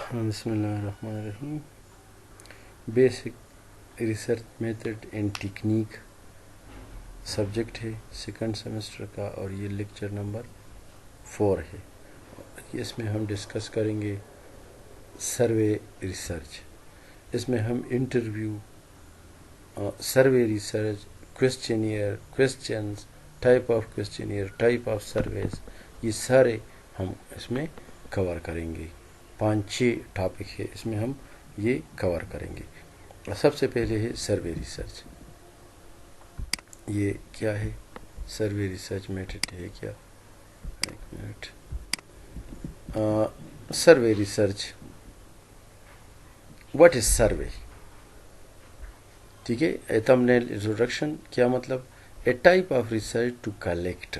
بسم اللہ الرحمن الرحیم. Basic research method and technique subject ہے سیکنڈ سیمسٹر کا، اور یہ لیکچر نمبر 4 ہے. اس میں ہم ڈسکس کریں گے سروے ریسرچ. اس میں ہم interview, survey research, questionnaire, questions, type of questionnaire, type of surveys, یہ سارے ہم اس میں کور کریں گے. 5-6 ٹاپک ہے، اس میں ہم یہ کور کریں گے. سب سے پہلے ہے سروے ریسرچ. یہ کیا ہے؟ سروے ریسرچ میتھڈ ہے کیا؟ ایک minute. Survey research, what is survey? ٹھیک ہے. Thumbnail introduction. کیا مطلب؟ A type of research to collect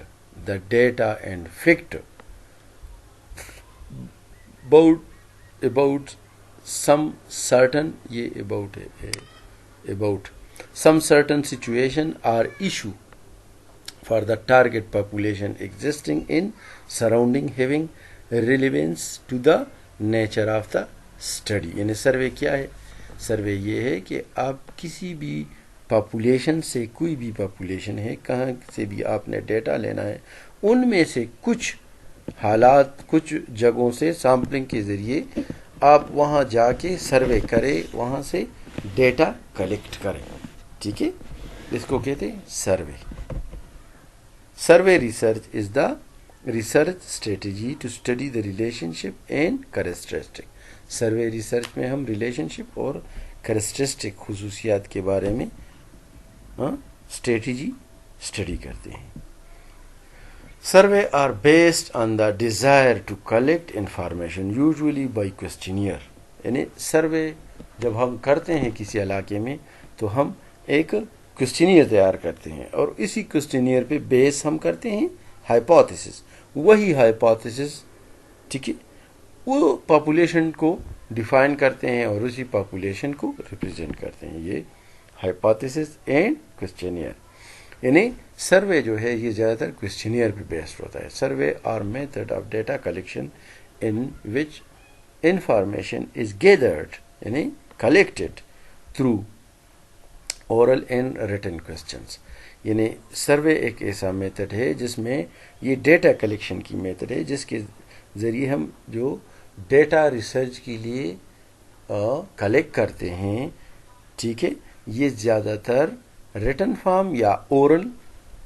the data and fact about some certain some certain situation or issue for the target population existing in surrounding having relevance to the nature of the study. یعنی survey کیا ہے؟ Survey یہ ہے کہ آپ کسی بھی population سے، کوئی بھی پاپولیشن ہے، کہاں سے بھی آپ نے ڈیٹا لینا ہے، ان میں سے کچھ حالات، کچھ جگہوں سے سیمپلنگ کے ذریعے آپ وہاں جا کے سروے کریں، وہاں سے ڈیٹا کلیکٹ کریں. ٹھیک ہے، اس کو کہتے ہیں survey. Survey research is the research strategy to study the relationship and characteristic. Survey research میں ہم ریلیشن شپ اور کریکٹرسٹک خصوصیات کے بارے میں اسٹریٹجی اسٹڈی کرتے ہیں. Survey are based on the desire to collect information usually by questionnaire. یعنی سروے جب ہم کرتے ہیں کسی علاقے میں تو ہم ایک کوسچنیئر تیار کرتے ہیں، اور اسی کوسچنیئر پہ بیس ہم کرتے ہیں ہائپوتھیسس. وہی ہائپوتھیسس، ٹھیک ہے، وہ پاپولیشن کو ڈیفائن کرتے ہیں اور اسی پاپولیشن کو ریپرزینٹ کرتے ہیں. یہ ہائپوتھیسس اینڈ کوسچنیئر. یعنی سروے جو ہے یہ زیادہ تر کوسچنیئر پہ بیسڈ ہوتا ہے. Survey are method of data collection in which information is gathered, یعنی collected through oral and written questions. یعنی سروے ایک ایسا میتھڈ ہے جس میں یہ ڈیٹا کلیکشن کی میتھڈ ہے، جس کے ذریعے ہم جو ڈیٹا ریسرچ کے لیے کلیکٹ کرتے ہیں، ٹھیک ہے، یہ زیادہ تر ریٹن فارم یا اورل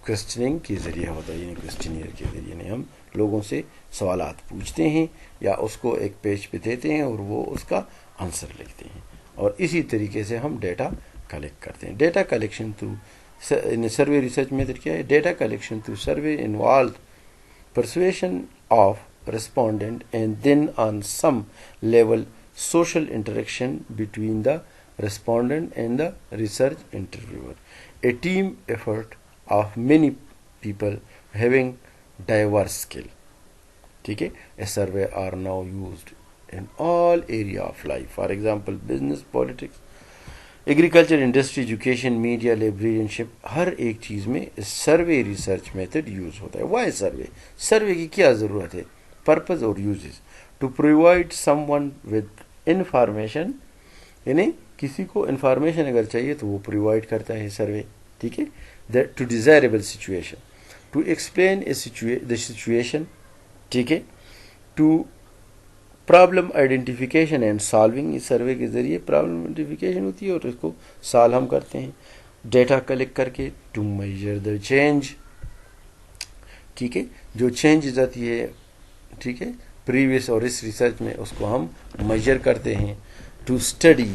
کوسچننگ کے ذریعے ہوتا ہے. یعنی کوسچنیئر کے ذریعے، یعنی ہم لوگوں سے سوالات پوچھتے ہیں یا اس کو ایک پیج پہ دیتے ہیں اور وہ اس کا آنسر لکھتے ہیں، اور اسی طریقے سے ہم ڈیٹا کلیکٹ کرتے ہیں. Data collection through survey research method کیا ہے؟ Data collection through survey involve persuasion of respondent and then on some level social interaction between the respondent and the research interviewer. A team effort of many people having diverse skill. ٹھیک ہے. A survey are now used in all area of life. For example, business, politics, agriculture, industry, education, media, librarianship. ہر ایک چیز میں survey research method use ہوتا ہے. Why survey؟ Survey کی کیا ضرورت ہے؟ پرپز اور uses. To provide someone with information, یعنی کسی کو انفارمیشن اگر چاہیے تو وہ پرووائڈ کرتا ہے سروے. ٹھیک ہے. To desirable situation, to explain the situation, ٹھیک ہے. To problem identification and solving. اس سروے کے ذریعے پرابلم آئیڈینٹیفیکیشن ہوتی ہے اور اس کو سالو ہم کرتے ہیں ڈیٹا کلیکٹ کر کے. ٹو میجر دا چینج، ٹھیک ہے، جو چینجز آتی ہے، ٹھیک ہے، پریویس اور اس ریسرچ میں اس کو ہم میجر کرتے ہیں. ٹو اسٹڈی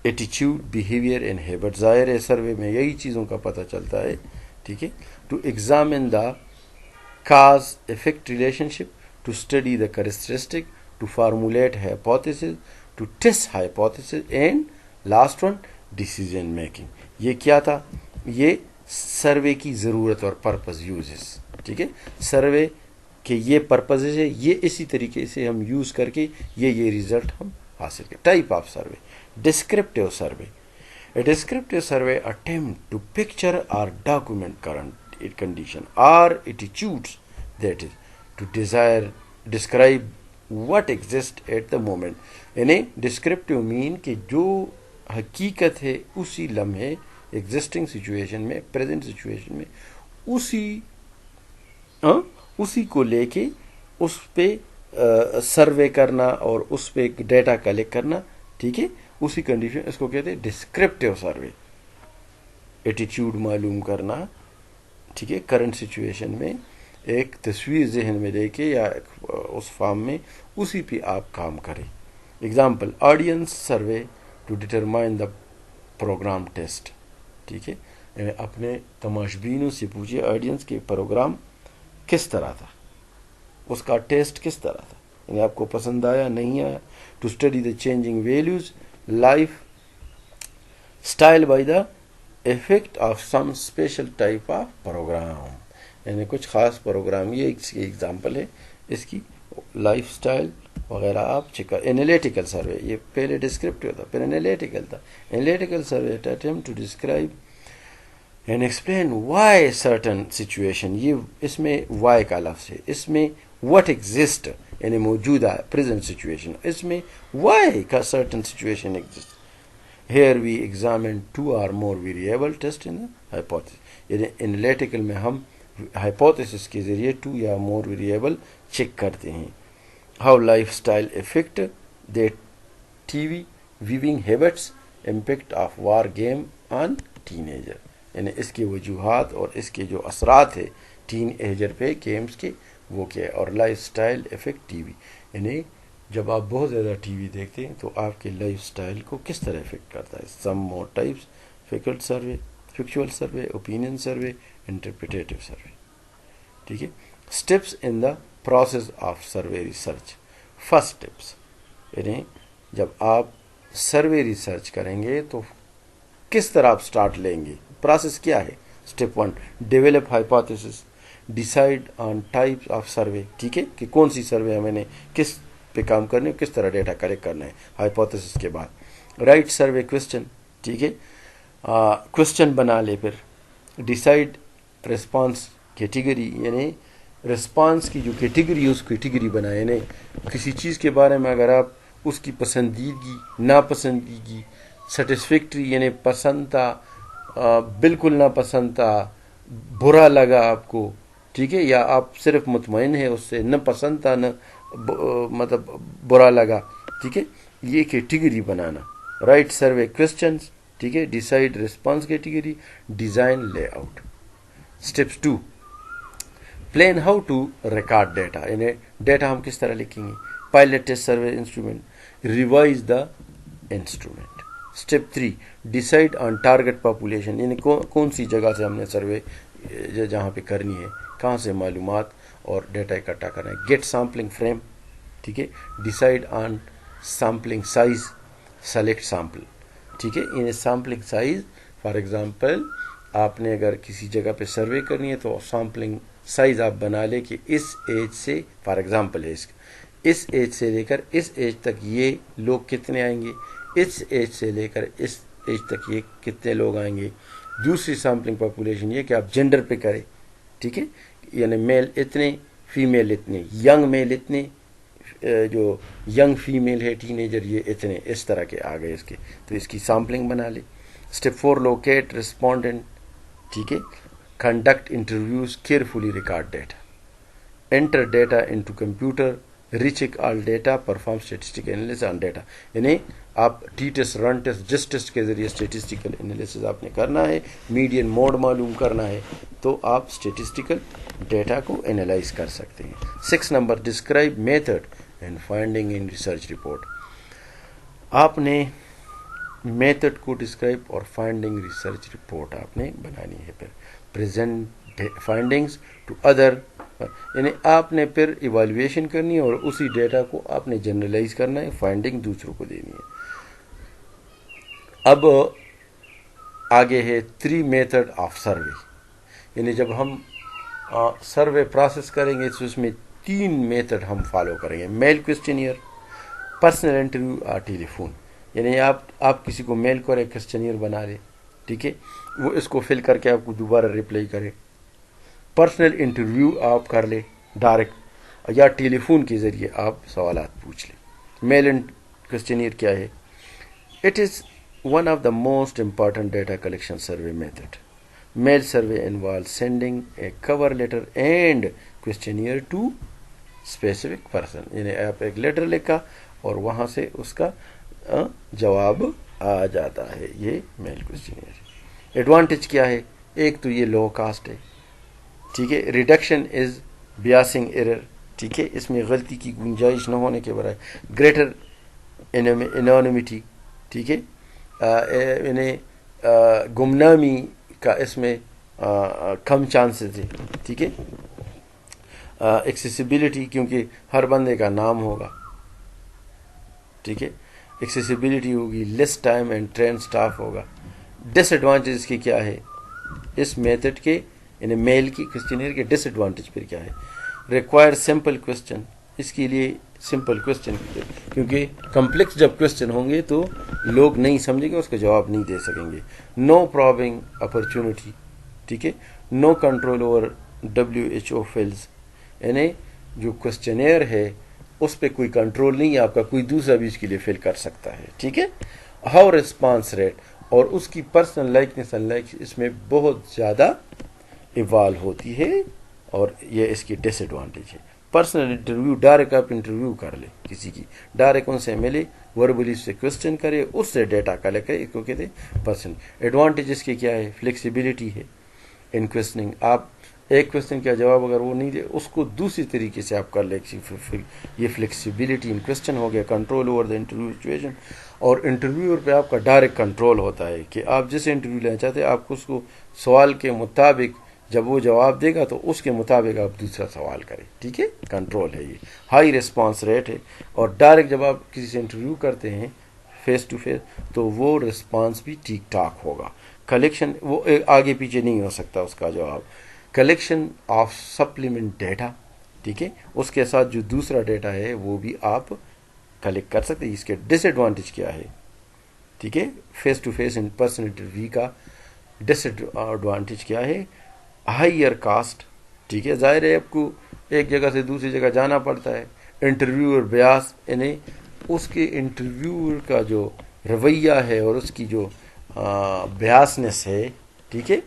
ایٹیچیوڈ، بیہیویئر اینڈ ہیبٹ. ظاہر ہے سروے میں یہی چیزوں کا پتہ چلتا ہے. ٹھیک ہے. To examine the cause effect relationship, to study the characteristic, to formulate hypothesis, to test hypothesis, and last one decision making. یہ کیا تھا؟ یہ سروے کی ضرورت اور پرپز یوزز. ٹھیک ہے. سروے کہ یہ پرپز ہے، یہ اسی طریقے سے ہم یوز کر کے یہ ریزلٹ ہم حاصل کریں. Type of survey. Descriptive survey. A descriptive survey attempt to picture or document current condition or attitudes, that is, to describe what exists at the moment. یعنی ڈسکرپٹیو مین کہ جو حقیقت ہے اسی لمحے ایگزسٹنگ سچویشن میں پریزنٹ سچویشن میں اسی کو لے کے اس پہ سروے کرنا اور اس پہ ڈیٹا کلیکٹ کرنا. ٹھیک ہے, اسی کنڈیشن اس کو کہتے ہیں ڈسکرپٹیو سروے. ایٹیچیوڈ معلوم کرنا, ٹھیک ہے, کرنٹ سچویشن میں ایک تصویر ذہن میں لے کے یا اس فارم میں اسی پہ آپ کام کریں. Example audience survey to determine the program test. ٹھیک ہے, یعنی اپنے تماشبینوں سے پوچھیے آڈینس کے پروگرام کس طرح تھا, اس کا ٹیسٹ کس طرح تھا, یعنی آپ کو پسند آیا نہیں آیا. To study the changing values lifestyle by the effect of some special type of program. یعنی کچھ خاص پروگرام, یہ اس کی ایگزامپل ہے اس کی لائف اسٹائل وغیرہ آپ چیک کر. انالیٹیکل سروے, یہ پہلے ڈسکرپٹیو تھا پھر انالیٹیکل تھا. Analytical survey attempt to describe and explain why certain situation. یہ اس میں وائی کا لفظ ہے, اس میں واٹ ایگزسٹ یعنی موجودہ پریزنٹ سچویشن, اس میں وائی کا certain situation exist. Here we examine 2 or more variable test in hypothesis. یعنی انالیٹیکل میں ہم ہائپوتھیسس کے ذریعے 2 یا more ویریبل چیک کرتے ہیں. How lifestyle affect that T V viewing habits impact of war game on teenager. یعنی اس کی وجوہات اور اس کے جو اثرات ہے ٹین ایجر پہ گیمز کے وہ کیا ہے. اور lifestyle affect T V, یعنی جب آپ بہت زیادہ ٹی وی دیکھتے ہیں تو آپ کے لائف اسٹائل کو کس طرح افیکٹ کرتا ہے. Some more types factual survey, opinion survey, interpretive survey. ٹھیک ہے. Steps in the process of survey research. First steps, یعنی جب آپ سروے ریسرچ کریں گے تو کس طرح آپ سٹارٹ لیں گے, پروسیس کیا ہے. Step 1 develop hypothesis, decide on types of survey. ٹھیک ہے, کہ کون سی سروے ہمیں نے کس پہ کام کرنے اور کس طرح ڈیٹا کلیکٹ کرنا ہے ہائپوتھیسس کے بعد. Right survey question. ٹھیک ہے, کوسچن بنا لے. پھر ڈیسائیڈ ریسپانس کیٹیگری, یعنی ریسپانس کی جو کیٹیگری ہے اس کیٹیگری بنائے. یعنی کسی چیز کے بارے میں اگر آپ اس کی پسندیدگی, ناپسندیدگی, سیٹسفیکٹری یعنی پسند تھا, بالکل ناپسند تھا, برا لگا آپ کو, ٹھیک ہے, یا آپ صرف مطمئن ہیں اس سے, نہ پسند تھا نہ مطلب برا لگا. ٹھیک ہے, یہ کیٹیگری بنانا. Write survey questions. ٹھیک ہے, decide response category, design layout. Steps 2 plan how to record data, یعنی ڈیٹا ہم کس طرح لکھیں گے. Pilot test survey instrument, revise the instrument. Step 3 decide on target population, یعنی کون سی جگہ سے ہم نے سروے جہاں پہ کرنی ہے, کہاں سے معلومات اور ڈیٹا اکٹھا کرنا ہے. Get sampling frame. ٹھیک ہے, decide on sampling size, select sample. ٹھیک ہے, یعنی سیمپلنگ سائز فار ایگزامپل آپ نے اگر کسی جگہ پہ سروے کرنی ہے تو سیمپلنگ سائز آپ بنا لیں کہ اس ایج سے, فار ایگزامپل ہے اس ایج سے لے کر اس ایج تک یہ لوگ کتنے آئیں گے, اس ایج سے لے کر اس ایج تک یہ کتنے لوگ آئیں گے. دوسری سیمپلنگ پاپولیشن یہ کہ آپ جینڈر پہ کریں. ٹھیک ہے, یعنی میل اتنے, فیمیل اتنے, ینگ میل اتنے, جو ینگ فیمیل ہے ٹین ایجر یہ اتنے, اس طرح کے آ گئے اس کے, تو اس کی سیمپلنگ بنا لے. Step 4 locate respondent. ٹھیک ہے, conduct interviews, carefully record data, enter data into computer, recheck all data, perform statistical analysis on data. یعنی آپ ٹی ٹیسٹ, رن ٹیسٹ, جس ٹیسٹ کے ذریعے اسٹیٹسٹیکل انالیسس آپ نے کرنا ہے, میڈین موڈ معلوم کرنا ہے, تو آپ اسٹیٹسٹیکل ڈیٹا کو انالائز کر سکتے ہیں. 6 number describe method and finding in research report. آپ نے میتھڈ کو ڈسکرائب اور فائنڈنگ ریسرچ رپورٹ آپ نے بنانی ہے. پھر پریزنٹ فائنڈنگز ٹو ادر, یعنی آپ نے پھر ایویلویشن کرنی ہے اور اسی ڈیٹا کو آپ نے جنرلائز کرنا ہے, فائنڈنگ دوسروں کو دینی ہے. اب آگے ہے 3 میتھڈ آف سروے, یعنی جب ہم سروے پروسیس کریں گے تو اس میں 3 میتھڈ ہم فالو کریں گے. میل کوسچنیئر, پرسنل انٹرویو اور ٹیلی فون. یعنی آپ کسی کو میل کریں, کوسچنیئر بنا لیں, ٹھیک ہے, وہ اس کو فل کر کے آپ کو دوبارہ رپلائی کرے. پرسنل انٹرویو آپ کر لیں ڈائریکٹ, یا ٹیلی فون کے ذریعے آپ سوالات پوچھ لیں. میل اینڈ کوشچنئر کیا ہے؟ It is one of the most important data collection survey method. Mail survey involve sending a cover letter and questionnaire to specific person. یعنی آپ ایک لیٹر لکھا اور وہاں سے اس کا جواب آ جاتا ہے. یہ میل کوشچنئر. ایڈوانٹیج کیا ہے؟ ایک تو یہ لو کاسٹ ہے، ٹھیک ہے. ریڈکشن از بیاسنگ ایرر، ٹھیک ہے، اس میں غلطی کی گنجائش نہ ہونے کے برائے. گریٹر انانیمیٹی، ٹھیک ہے، یعنی گمنامی کا اس میں کم چانسز ہے، ٹھیک ہے. ایکسیسیبلٹی، کیونکہ ہر بندے کا نام ہوگا، ٹھیک ہے. ایکسیسیبلٹی ہوگی. Less time and train staff ہوگا. ڈس ایڈوانٹیج کی کیا ہے اس میتھڈ کے، یعنی میل کی کوشچنئر کے ڈس ایڈوانٹیج پھر کیا ہے؟ Require simple question. اس کے لیے سمپل کوشچن، کیونکہ کمپلیکس جب کوشچن ہوں گے تو لوگ نہیں سمجھیں گے، اس کا جواب نہیں دے سکیں گے. نو پرابنگ اپرچونٹی، ٹھیک ہے. No control over WHO feels, یعنی جو کوشچنئر ہے اس پہ کوئی کنٹرول نہیں ہے آپ کا، کوئی دوسرا بھی اس کے لیے فل کر سکتا ہے، ٹھیک ہے. ہاؤ ریسپانس ریٹ، اور اس کی پرسنل لائکنس اینڈ لائک اس میں بہت زیادہ ایوالو ہوتی ہے، اور یہ اس کی ڈس ایڈوانٹیج ہے. پرسنل انٹرویو، ڈائریکٹ آپ انٹرویو کر لیں کسی کی، ڈائریکٹ ان سے ملے، وربلی سے کوشچن کرے، اس سے ڈیٹا کلیکٹ کرے، اس کو کہتے ہیں پرسنل. ایڈوانٹیج اس کی کیا ہے؟ فلیکسیبلٹی ہے ان کوشچننگ. آپ ایک کوشچن کا جواب اگر وہ نہیں دے، اس کو دوسری طریقے سے آپ کر لیں. یہ فلیکسیبلٹی ان کوشچن ہو گیا. Control over the interview situation, اور انٹرویور پہ آپ کا ڈائریکٹ کنٹرول ہوتا ہے کہ آپ جسے انٹرویو لینا چاہتے ہیں آپ کو اس کو سوال کے مطابق جب وہ جواب دے گا تو اس کے مطابق آپ دوسرا سوال کریں، ٹھیک ہے. کنٹرول ہے یہ. ہائی ریسپانس ریٹ ہے، اور ڈائریکٹ جب آپ کسی سے انٹرویو کرتے ہیں فیس ٹو فیس تو وہ رسپانس بھی ٹھیک ٹھاک ہوگا. کلیکشن وہ آگے پیچھے نہیں ہو سکتا اس کا جواب. کلیکشن آف سپلیمنٹ ڈیٹا، ٹھیک ہے، اس کے ساتھ جو دوسرا ڈیٹا ہے وہ بھی آپ کلیکٹ کر سکتے ہیں. اس کے ڈس ایڈوانٹیج کیا ہے؟ ٹھیک ہے. Face to face in person interview کا ڈس ایڈوانٹیج کیا ہے؟ ہائیر کاسٹ، ٹھیک ہے. ظاہر ہے آپ کو ایک جگہ سے دوسری جگہ جانا پڑتا ہے. انٹرویور بیاس، یعنی اس کے انٹرویور کا جو رویہ ہے اور اس کی جو بیاسنس ہے، ٹھیک ہے،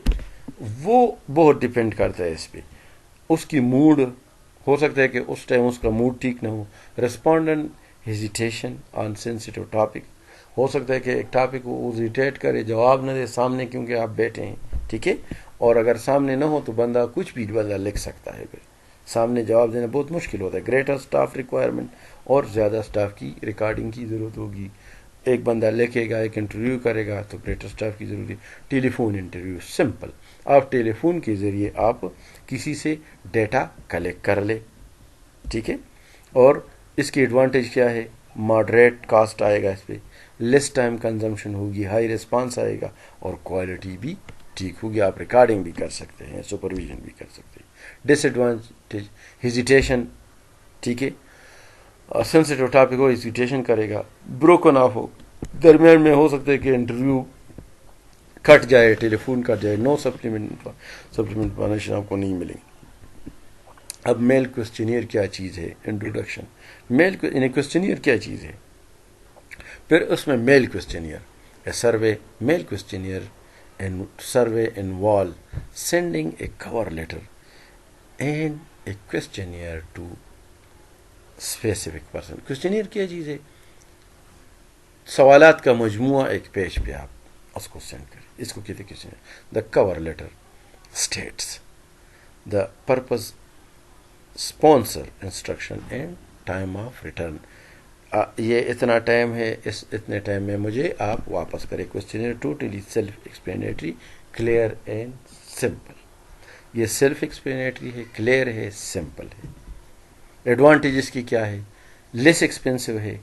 وہ بہت ڈپینڈ کرتا ہے اس پہ. اس کی موڈ ہو سکتا ہے کہ اس ٹائم اس کا موڈ ٹھیک نہ ہو. ریسپونڈنٹ ہیزیٹیشن آن سینسٹیو ٹاپک، ہو سکتا ہے کہ ایک ٹاپک وہ ہیزیٹیٹ کرے، جواب نہ دے سامنے کیونکہ آپ بیٹھے ہیں، ٹھیک ہے. اور اگر سامنے نہ ہو تو بندہ کچھ بھی بندہ لکھ سکتا ہے، پھر سامنے جواب دینا بہت مشکل ہوتا ہے. گریٹر اسٹاف ریکوائرمنٹ، اور زیادہ اسٹاف کی ریکارڈنگ کی ضرورت ہوگی. ایک بندہ لکھے گا، ایک انٹرویو کرے گا تو گریٹر اسٹاف کی ضروری. ٹیلی فون انٹرویو سمپل، آپ ٹیلی فون کے ذریعے آپ کسی سے ڈیٹا کلیکٹ کر لے، ٹھیک ہے. اور اس کی ایڈوانٹیج کیا ہے؟ ماڈریٹ کاسٹ آئے گا اس پہ، لیس ٹائم کنزمپشن ہوگی، ہائی ریسپانس آئے گا، اور کوالٹی بھی ٹھیک ہوگی. آپ ریکارڈنگ بھی کر سکتے ہیں، سپرویژن بھی کر سکتے ہیں. ڈس ایڈوانٹیج ہیزیٹیشن، ٹھیک ہے، سینسٹیو ٹاپک ہو ہیزیٹیشن کرے گا. بروکن آف ہو، درمیان میں ہو سکتا ہے کہ انٹرویو کٹ جائے، ٹیلی فون کٹ جائے. نو سپلیمنٹ انفارمیشن آپ کو نہیں ملے گی. اب میل کوشچنئر کیا چیز ہے؟ انٹروڈکشن. میل یعنی کوشچنئر کیا چیز ہے، پھر اس میں mail questionnaire a survey. Mail questionnaire survey involve sending a cover letter and a questionnaire to specific person. questionnaire کیا چیز ہے؟ سوالات کا مجموعہ ایک پیج پہ آپ اس کو سینڈ کریں، اس کو کہتے ہیں questionnaire. The cover letter states the purpose, sponsor, instruction and time of return. یہ اتنا ٹائم ہے، اس اتنے ٹائم میں مجھے آپ واپس کریں. Questionnaire totally self explanatory, clear and simple. یہ سیلف ایکسپلینیٹری ہے، کلیئر ہے، سمپل ہے. ایڈوانٹیج اس کی کیا ہے؟ لیس ایکسپینسو ہے،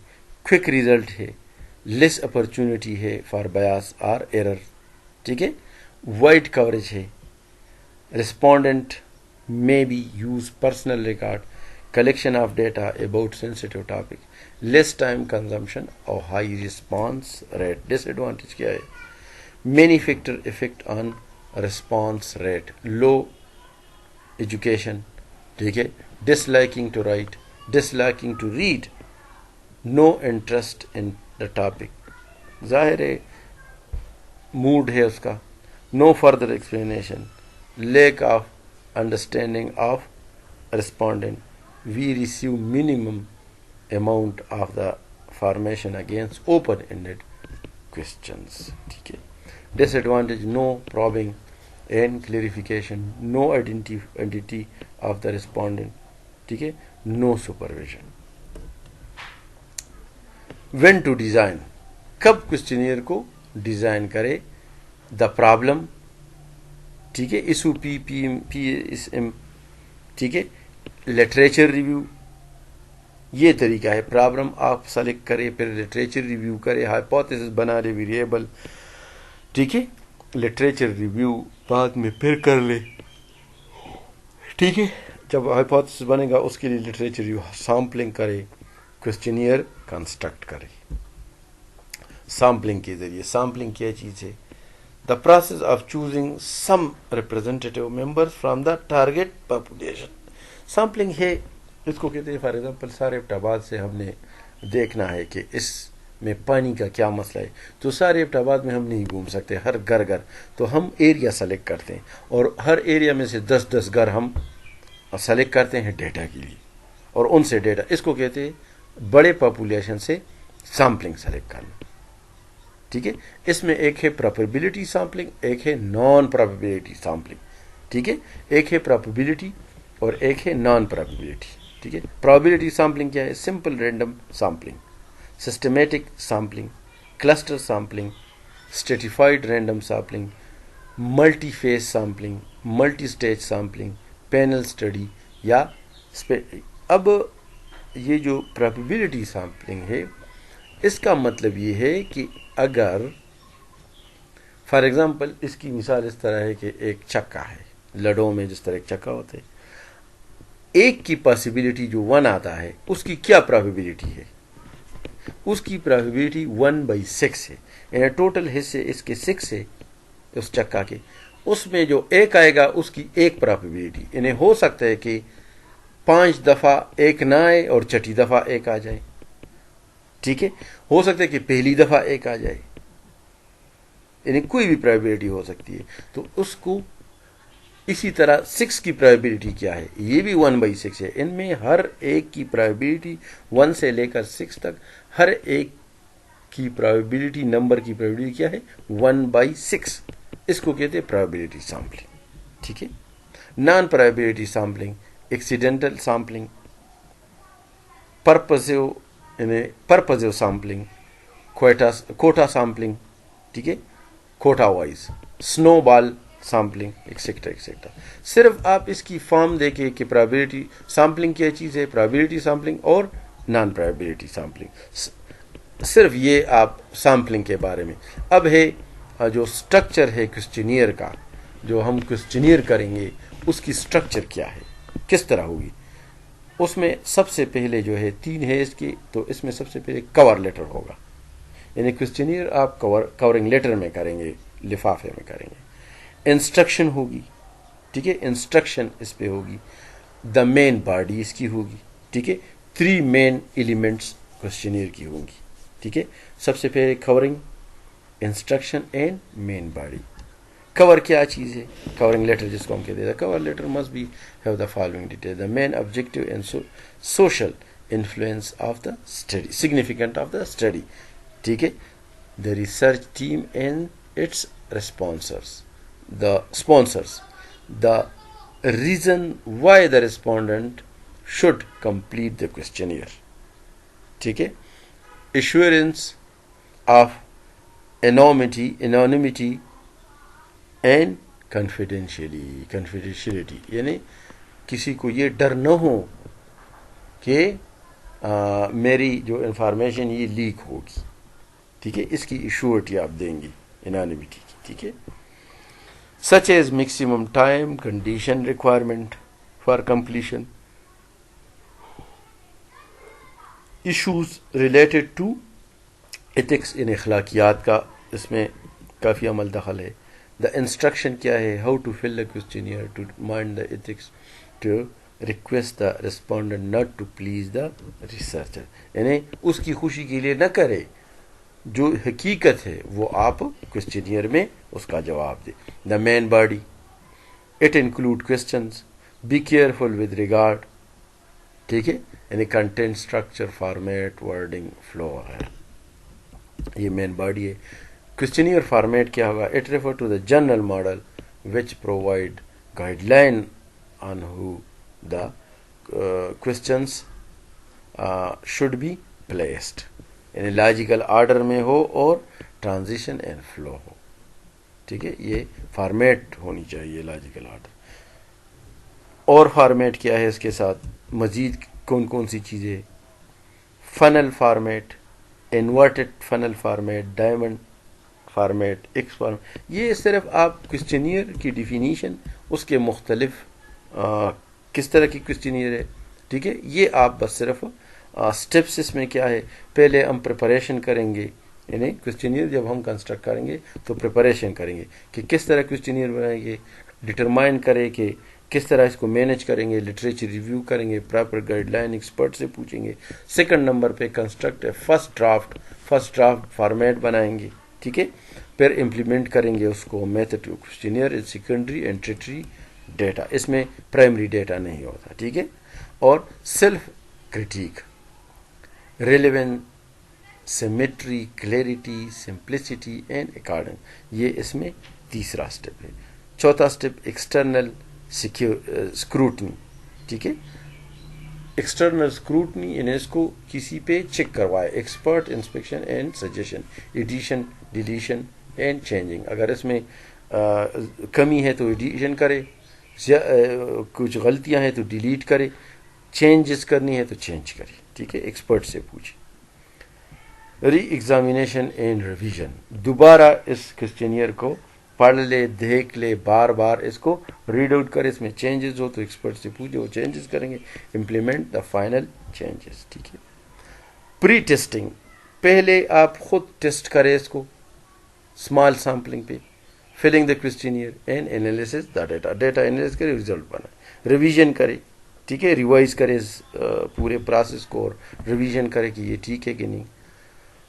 کوئک ریزلٹ ہے، لیس اپرچونٹی ہے فار بیاس اور ایرر، ٹھیک ہے. وائڈ کوریج ہے. Respondent may be use personal record, collection of data about sensitive topic, less time consumption اور high response rate. disadvantage کیا ہے؟ many factor effect on response rate, low education, ٹھیک ہے. disliking to write, disliking to read, no interest in the topic, ظاہر ہے mood ہے اس کا. no further explanation, lack of understanding of respondent, we receive minimum amount of the information against open-ended questions. ٹھیک ہے. disadvantage, no probing and clarification, no identity of the respondent. ٹھیک ہے. no supervision. when to design, کب questionnaire کو design کرے. The problem, ٹھیک ہے, issue PPM, ٹھیک ہے. لٹریچر ریویو, یہ طریقہ ہے. پرابلم آپ سلیکٹ کرے, پھر لٹریچر ریویو کرے, ہائپوتھیسس بنا لے ویریبل, ٹھیک ہے. لٹریچر ریویو بعد میں پھر کر لے, ٹھیک ہے. جب ہائپوتھیسس بنے گا اس کے لیے لٹریچر ریویو, سیمپلنگ کرے, کوشچنیئر کنسٹرکٹ کرے سیمپلنگ کے ذریعے. سیمپلنگ کیا چیز ہے؟ The process of choosing some representative members from the target population. Sampling ہے, اس کو کہتے ہیں. فار ایگزامپل سارے آباد سے ہم نے دیکھنا ہے کہ اس میں پانی کا کیا مسئلہ ہے, تو سارے آباد میں ہم نہیں گھوم سکتے ہر گھر, تو ہم ایریا سلیکٹ کرتے ہیں, اور ہر ایریا میں سے 10 گھر ہم سلیکٹ کرتے ہیں ڈیٹا کے لیے, اور ان سے ڈیٹا, اس کو کہتے ہیں بڑے پاپولیشن سے سیمپلنگ سلیکٹ کرنا. ٹھیک ہے. اس میں ایک ہے پروبیبلٹی سیمپلنگ, ایک ہے نان پروبیبلٹی سیمپلنگ. ٹھیک ہے. ایک ہے پروبیبلٹی اور ایک ہے نان پروبیبلٹی. ٹھیک ہے. پروبیبلٹی سیمپلنگ کیا ہے؟ Simple random sampling, systematic sampling, cluster sampling, stratified random sampling, multi phase sampling, multi stage sampling, panel study یا اب یہ جو پروبیبلٹی سیمپلنگ ہے, اس کا مطلب یہ ہے کہ اگر فار ایگزامپل اس کی مثال اس طرح ہے کہ ایک چکا ہے, لڈو میں جس طرح ایک چکا ہوتا ہے, ایک کی پاسبلٹی جو 1 آتا ہے, اس کی کیا پروبیبلٹی ہے؟ اس کی پروبیبلٹی 1/6 ہے. یعنی ٹوٹل حصے اس کے 6 ہے اس چکا کے, اس میں جو ایک آئے گا اس کی ایک پروبیبلٹی. یعنی ہو سکتا ہے کہ 5 دفعہ ایک نہ آئے اور چھٹی دفعہ ایک آ جائے. ٹھیک ہے. ہو سکتا ہے کہ پہلی دفعہ ایک آ جائے, یعنی کوئی بھی پروبیبلٹی ہو سکتی ہے. تو اس کو اسی طرح 6 کی پروبیبلٹی کیا ہے؟ یہ بھی 1/6 ہے. ان میں ہر ایک کی پروبیبلٹی 1 سے لے کر 6 تک, ہر ایک کی پروبیبلٹی, نمبر کی پروبیبلٹی کیا ہے؟ 1/6. اس کو کہتے ہیں پروبیبلٹی سیمپلنگ. ٹھیک ہے. Non probability sampling, accidental sampling, purposive sampling, quota sampling, ٹھیک ہے, کوٹا وائز, سنو بال سیمپلنگ, ایکسیکٹرا ایکسیکٹرا. صرف آپ اس کی فارم دیکھیں کہ پروبیبلٹی سیمپلنگ کیا چیز ہے, پروبیبلٹی سیمپلنگ اور نان پروبیبلٹی سیمپلنگ. صرف یہ آپ سیمپلنگ کے بارے میں. اب ہے جو سٹرکچر ہے کوشچنیئر کا, جو ہم کوشچنیئر کریں گے اس کی سٹرکچر کیا ہے, کس طرح ہوگی. اس میں سب سے پہلے جو ہے 3 ہے اس کی, تو اس میں سب سے پہلے کور لیٹر ہوگا. یعنی کوشچنیئر آپ کورنگ لیٹر میں کریں گے, لفافے میں کریں گے. انسٹرکشن ہوگی, ٹھیک ہے, انسٹرکشن اس پہ ہوگی. دا مین باڈی اس کی ہوگی, ٹھیک ہے. 3 مین ایلیمنٹس کوشچنیئر کی ہوں گی, ٹھیک ہے. سب سے پہلے covering, instruction and main body. Cover کیا چیز ہے؟ کورنگ لیٹر جس کو ہم کہتے ہیں. Cover letter must be have the following detail. The main objective and social influence of the study, significant of the study, ٹھیک ہے. The research team and its sponsors, the reason why the respondent should complete the questionnaire, ٹھیک ہے. assurance of anonymity and confidentiality, یعنی کسی کو یہ ڈر نہ ہو کہ میری جو انفارمیشن یہ لیک ہوگی, ٹھیک ہے. اس کی ایشورٹی آپ دیں گی انانیمیٹی کی, ٹھیک ہے. such as maximum time, condition, requirement for completion, issues related to ethics, ان اخلاقیات کا اس میں کافی عمل دخل ہے. the instruction کیا ہے, how to fill the questionnaire, to mind the ethics, to request the respondent not to please the researcher. یعنی اس کی خوشی کے لیے نہ کرے، جو حقیقت ہے وہ آپ کوسچنیئر میں اس کا جواب دے. The main body it include questions, be careful with regard, ٹھیک ہے، یعنی content, structure, format, wording, flow وغیرہ. یہ مین باڈی ہے. کوسچنیئر فارمیٹ کیا ہوگا؟ It refer to the general model which provide guideline on how the questions should be placed, یعنی logical order میں ہو اور ٹرانزیشن اینڈ فلو ہو. ٹھیک ہے، یہ فارمیٹ ہونی چاہیے، لاجیکل آرڈر. اور فارمیٹ کیا ہے اس کے ساتھ؟ مزید کون کون سی چیزیں؟ Final format, inverted final format, diamond format, x format. یہ صرف آپ کوسچنیئر کی ڈیفینیشن، اس کے مختلف کس طرح کی کوسچنیئر ہے، ٹھیک ہے، یہ آپ بس صرف اسٹیپس اس میں کیا ہے، پہلے ہم پریپریشن کریں گے. یعنی کوسچنیئر جب ہم کنسٹرکٹ کریں گے تو پریپریشن کریں گے کہ کس طرح کوسچنیئر بنائیں گے، ڈٹرمائن کریں کہ کس طرح اس کو مینیج کریں گے، لٹریچر ریویو کریں گے، پراپر گائیڈ لائن ایکسپرٹ سے پوچھیں گے. سیکنڈ نمبر پہ کنسٹرکٹ فرسٹ ڈرافٹ فارمیٹ بنائیں گے، ٹھیک ہے، پھر امپلیمنٹ کریں گے اس کو. Method questionnaire is secondary and tertiary data, اس میں پرائمری ڈیٹا نہیں ہوتا، ٹھیک ہے. اور self critique, relevance, symmetry, clarity, simplicity and according, یہ اس میں تیسرا اسٹیپ ہے. چوتھا اسٹیپ ایکسٹرنل اسکروٹنی، ٹھیک ہے. ایکسٹرنل اسکروٹنی یعنی اس کو کسی پہ چیک کروائے. Expert inspection and suggestion, addition, deletion and changing. اگر اس میں کمی ہے تو ایڈیشن کرے، کچھ غلطیاں ہیں تو ڈیلیٹ کرے، چینجز کرنی ہے تو چینج کرے، ٹھیک ہے، ایکسپرٹ سے پوچھے. ری ایگزامینیشن اینڈ ریویژن، دوبارہ اس کوسچنیئر کو پڑھ لے، دیکھ لے، بار بار اس کو ریڈ آؤٹ کرے. اس میں چینجز ہو تو ایکسپرٹ سے پوچھے، وہ چینجز کریں گے. امپلیمنٹ دا فائنل چینجز، ٹھیک ہے. پری ٹیسٹنگ، پہلے آپ خود ٹیسٹ کرے اس کو اسمال سیمپلنگ پہ. Filling the questionnaire and analysis the data, data analyse کرے، ریزلٹ بنائے. ریویژن کرے، ٹھیک ہے، ریوائز کرے اس پورے پروسیس کو اور ریویژن کرے کہ یہ ٹھیک ہے کہ نہیں.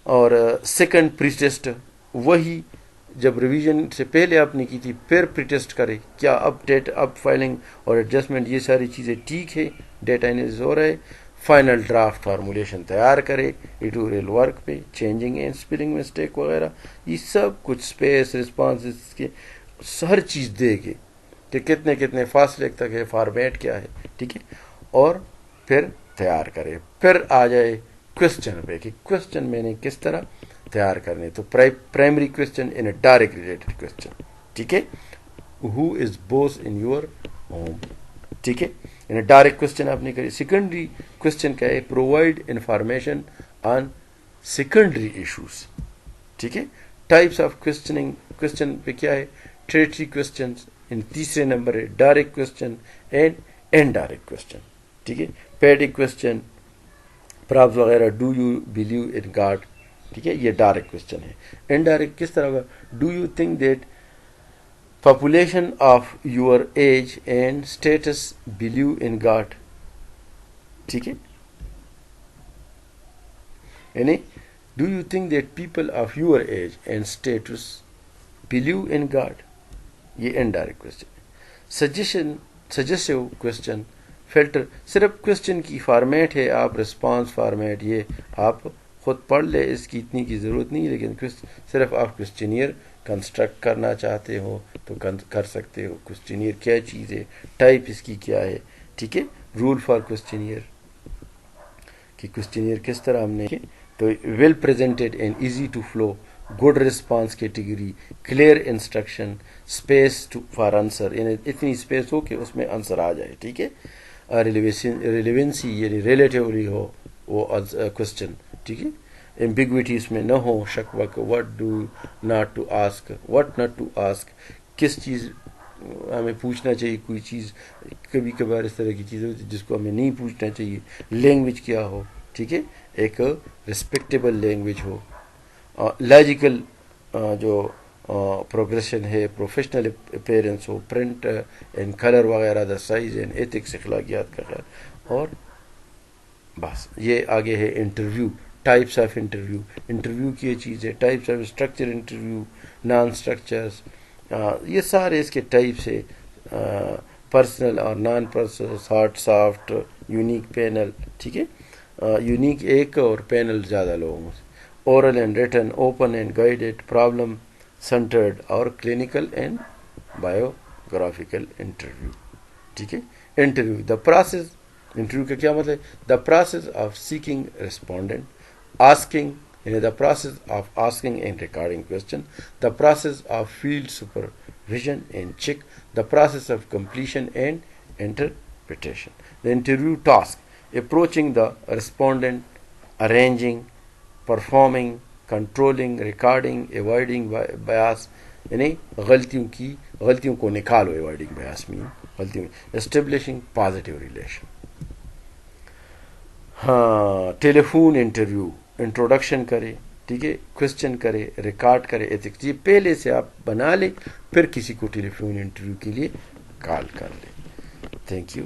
اور سیکنڈ پری ٹیسٹ، وہی جب ریویژن سے پہلے آپ نے کی تھی پھر پری ٹیسٹ کرے کیا اب فائلنگ اور ایڈجسٹمنٹ یہ ساری چیزیں ٹھیک ہے، ڈیٹا انالیسس ہو رہا ہے. فائنل ڈرافٹ فارمولیشن تیار کرے ایڈیٹوریل ورک پہ، چینجنگ اینڈ اسپیلنگ مسٹیک وغیرہ، یہ سب کچھ اسپیس رسپانس کے ہر چیز دے گے کہ کتنے فاصلے تک ہے، فارمیٹ کیا ہے، ٹھیک ہے. اور پھر تیار کرے. پھر آ جائے کوسچن پہ کہ کوسچن میں نے کس طرح تیار کرنے. تو primary question in a direct related question, ٹھیک ہے. ہو از بوس ان یور ہوم، ٹھیک ہے، ان ڈائریکٹ کوسچن آپ نے کری. سیکنڈری کوسچن کیا ہے؟ Provide information on secondary issues, ٹھیک ہے. ٹائپس آف کوسچننگ، کوسچن پہ کیا ہے؟ ٹریٹری کوسچن ان تیسرے نمبر ہے، direct question and indirect question, ٹھیک ہے. پیڈک کوسچن، پرابز وغیرہ، do you believe in God, ٹھیک ہے، یہ ڈائریکٹ کوسچن ہے. انڈائریکٹ کس طرح ہوگا؟ Do you think that population of your age and status believe in God، ٹھیک ہے. یعنی do you think that people of your age and status believe in God, یہ انڈائریکٹ کوسچن ہے. Suggestive question, filter, صرف question کی format ہے، آپ response format یہ آپ خود پڑھ لے، اس کی اتنی کی ضرورت نہیں. لیکن صرف آپ کوسچنیئر کنسٹرکٹ کرنا چاہتے ہو تو کر سکتے ہو. کوسچنیئر کیا چیز ہے، ٹائپ اس کی کیا ہے، ٹھیک ہے. رول فار کوسچنیئر کہ کوسچنیئر کس طرح ہم نے، تو well presented and easy to flow, good response category, clear instruction, space for answer, یعنی اتنی اسپیس ہو کہ اس میں آنسر آ جائے، ٹھیک ہے. ریلیونسی یعنی ریلیٹیولی ہو وہ کوسچن، ٹھیک ہے. ایمبیگوٹی اس میں نہ ہو، شک وک، what do not to ask, what not to ask, کس چیز ہمیں پوچھنا چاہیے. کوئی چیز کبھی کبھار اس طرح کی چیز ہوتی ہے جس کو ہمیں نہیں پوچھنا چاہیے. لینگویج کیا ہو، ٹھیک ہے، ایک ریسپیکٹیبل لینگویج ہو. لاجیکل جو پروگریشن ہے, professional appearance who, print and colour وغیرہ, دا سائز اینڈ ایتھکس, اخلاقیات کا خیال, اور بس یہ آگے ہے interview, types of interview. Interview کی یہ چیز ہے, types of structure interview, naan structures, یہ سارے اس کے ٹائپس ہے, پرسنل اور non personal, hard soft, unique panel, ٹھیک ہے, یونیک ایک اور پینل زیادہ لوگوں سے, oral and return, open and guided, problem centred, اور کلینکل اینڈ بایوگرافیکل انٹرویو, ٹھیک ہے. انٹرویو, دا پروسیس, انٹرویو کا کیا مطلب ہے, the process of seeking respondent, asking یعنی the process of asking and recording question, the process of field supervision and check, the process of completion and interpretation. The interview task: approaching the respondent, arranging, performing, controlling, recording, avoiding bias, یعنی غلطیوں کو نکالو, avoiding bias mean establishing positive relation. ہاں, telephone interview, introduction کرے, ٹھیک ہے, question کرے, record کرے, ایتھکس, یہ پہلے سے آپ بنا لیں, پھر کسی کو ٹیلی فون انٹرویو کے لیے کال کر لیں. Thank you.